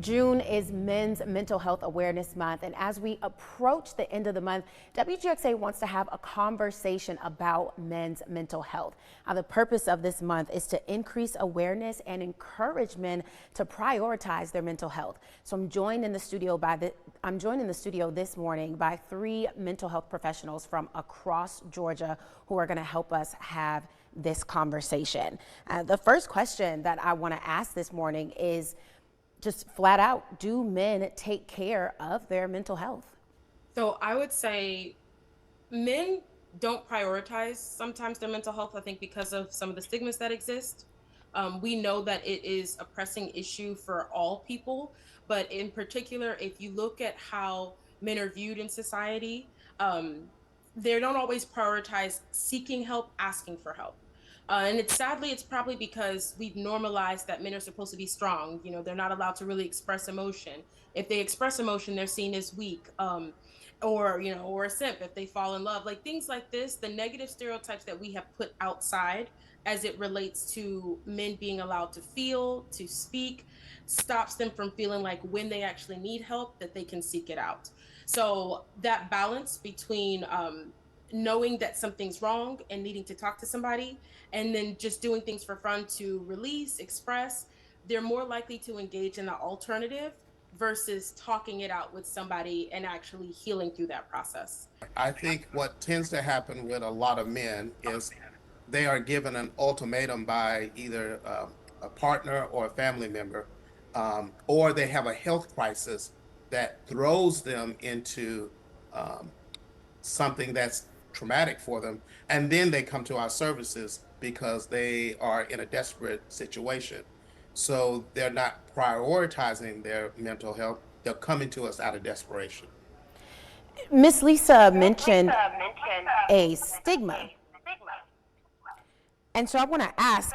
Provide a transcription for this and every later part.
June is Men's Mental Health Awareness Month, and as we approach the end of the month, WGXA wants to have a conversation about men's mental health. Now, the purpose of this month is to increase awareness and encourage men to prioritize their mental health. So I'm joined in the studio this morning by three mental health professionals from across Georgia who are going to help us have this conversation. The first question that I want to ask this morning is just flat out, do men take care of their mental health? So I would say men don't prioritize sometimes their mental health, I think because of some of the stigmas that exist. We know that it is a pressing issue for all people, but in particular, if you look at how men are viewed in society, they don't always prioritize seeking help, asking for help. And it's probably because we've normalized that men are supposed to be strong. You know, they're not allowed to really express emotion. If they express emotion, they're seen as weak. Or a simp if they fall in love, like things like this. The negative stereotypes that we have put outside as it relates to men being allowed to feel, to speak, stops them from feeling like when they actually need help that they can seek it out. So that balance between knowing that something's wrong and needing to talk to somebody, and then just doing things for fun to release, express, they're more likely to engage in the alternative versus talking it out with somebody and actually healing through that process. I think what tends to happen with a lot of men is they are given an ultimatum by either a partner or a family member, or they have a health crisis that throws them into um, something that's traumatic for them. And then they come to our services because they are in a desperate situation. So they're not prioritizing their mental health. They're coming to us out of desperation. Miss Lisa mentioned a stigma. And so I want to ask,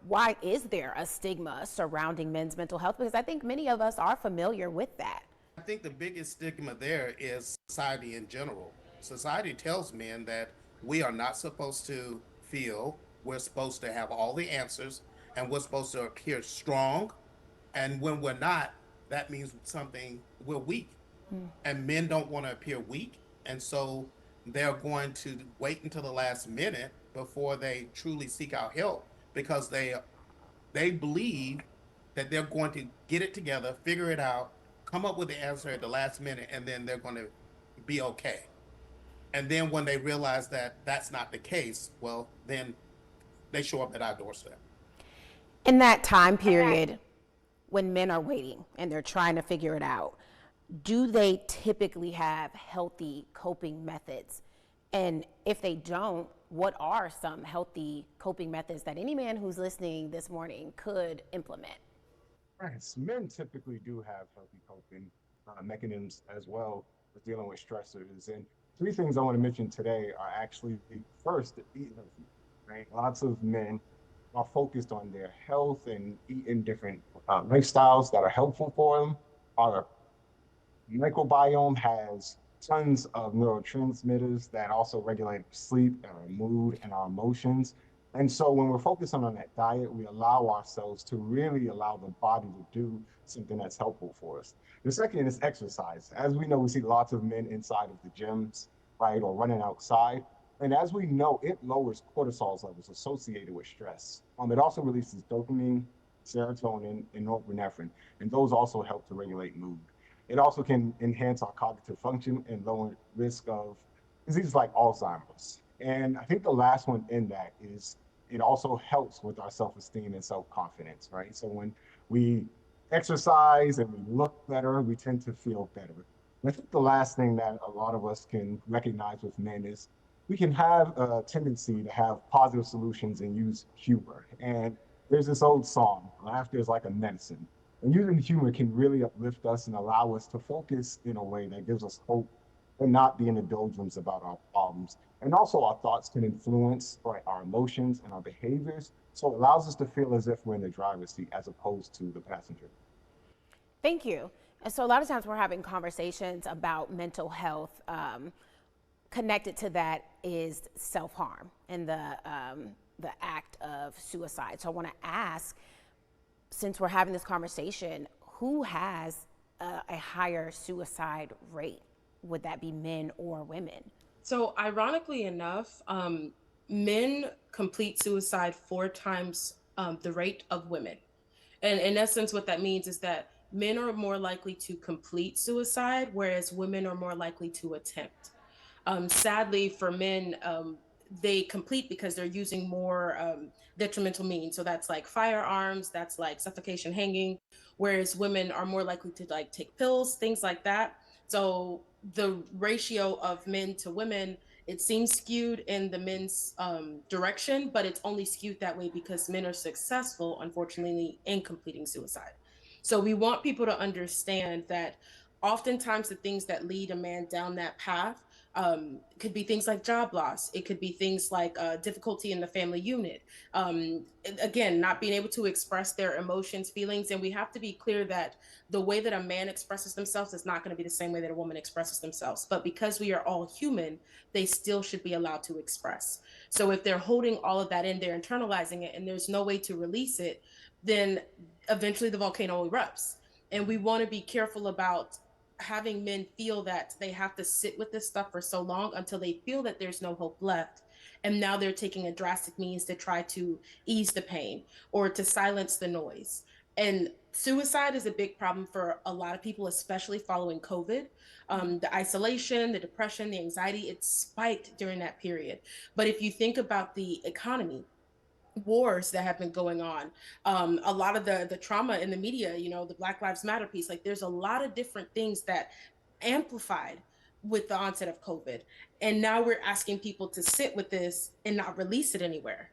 why is there a stigma surrounding men's mental health? Because I think many of us are familiar with that. I think the biggest stigma there is society in general. Society tells men that we are not supposed to feel, we're supposed to have all the answers, and we're supposed to appear strong. And when we're not, that means we're weak. And men don't want to appear weak. And so they're going to wait until the last minute before they truly seek out help because they believe that they're going to get it together, figure it out, come up with the answer at the last minute, and then they're going to be okay. And then when they realize that that's not the case, well, then they show up at our doorstep. In that time period, when men are waiting and they're trying to figure it out, do they typically have healthy coping methods? And if they don't, what are some healthy coping methods that any man who's listening this morning could implement? Right. So men typically do have healthy coping mechanisms as well with dealing with stressors. And three things I want to mention today are actually first, eat healthy, right? Lots of men are focused on their health and eating different lifestyles that are helpful for them. Our microbiome has tons of neurotransmitters that also regulate sleep and our mood and our emotions. And so when we're focusing on that diet, we allow ourselves to really allow the body to do something that's helpful for us. The second is exercise. As we know, we see lots of men inside of the gyms, right, or running outside. And as we know, it lowers cortisol levels associated with stress. It also releases dopamine, serotonin, and norepinephrine, and those also help to regulate mood. It also can enhance our cognitive function and lower risk of diseases like Alzheimer's. And I think the last one in that is it also helps with our self-esteem and self-confidence, right? So when we exercise and we look better, we tend to feel better. And I think the last thing that a lot of us can recognize with men is we can have a tendency to have positive solutions and use humor. And there's this old song, laughter is like a medicine. And using humor can really uplift us and allow us to focus in a way that gives us hope and not be in the doldrums about our problems. And also our thoughts can influence, right, our emotions and our behaviors. So it allows us to feel as if we're in the driver's seat as opposed to the passenger. Thank you. And so a lot of times we're having conversations about mental health. Connected to that is self-harm and the act of suicide. So I want to ask, since we're having this conversation, who has a higher suicide rate? Would that be men or women? So, ironically enough, men complete suicide 4 times the rate of women. And in essence, what that means is that men are more likely to complete suicide, whereas women are more likely to attempt. Sadly, for men, they complete because they're using more detrimental means. So that's like firearms, that's like suffocation, hanging, whereas women are more likely to like take pills, things like that. So the ratio of men to women, it seems skewed in the men's direction, but it's only skewed that way because men are successful, unfortunately, in completing suicide. So we want people to understand that oftentimes the things that lead a man down that path could be things like job loss. It could be things like difficulty in the family unit. Again, not being able to express their emotions, feelings. And we have to be clear that the way that a man expresses themselves is not going to be the same way that a woman expresses themselves. But because we are all human, they still should be allowed to express. So if they're holding all of that in, they're internalizing it, and there's no way to release it, then eventually the volcano erupts. And we want to be careful about having men feel that they have to sit with this stuff for so long until they feel that there's no hope left. And now they're taking a drastic means to try to ease the pain or to silence the noise. And suicide is a big problem for a lot of people, especially following COVID. The isolation, the depression, the anxiety, it spiked during that period. But if you think about the economy, wars that have been going on, a lot of the trauma in the media, the Black Lives Matter piece, like there's a lot of different things that amplified with the onset of COVID. And now we're asking people to sit with this and not release it anywhere.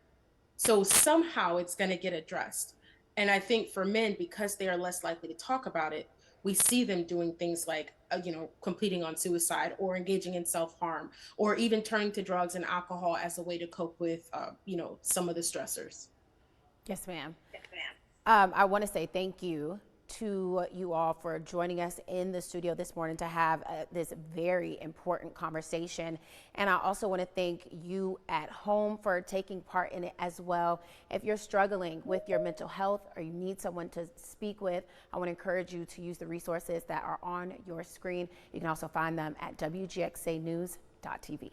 So somehow it's going to get addressed. And I think for men, because they are less likely to talk about it, we see them doing things like, completing on suicide or engaging in self-harm or even turning to drugs and alcohol as a way to cope with, some of the stressors. Yes, ma'am. I want to say thank you to you all for joining us in the studio this morning to have this very important conversation. And I also want to thank you at home for taking part in it as well. If you're struggling with your mental health or you need someone to speak with, I want to encourage you to use the resources that are on your screen. You can also find them at WGXAnews.tv.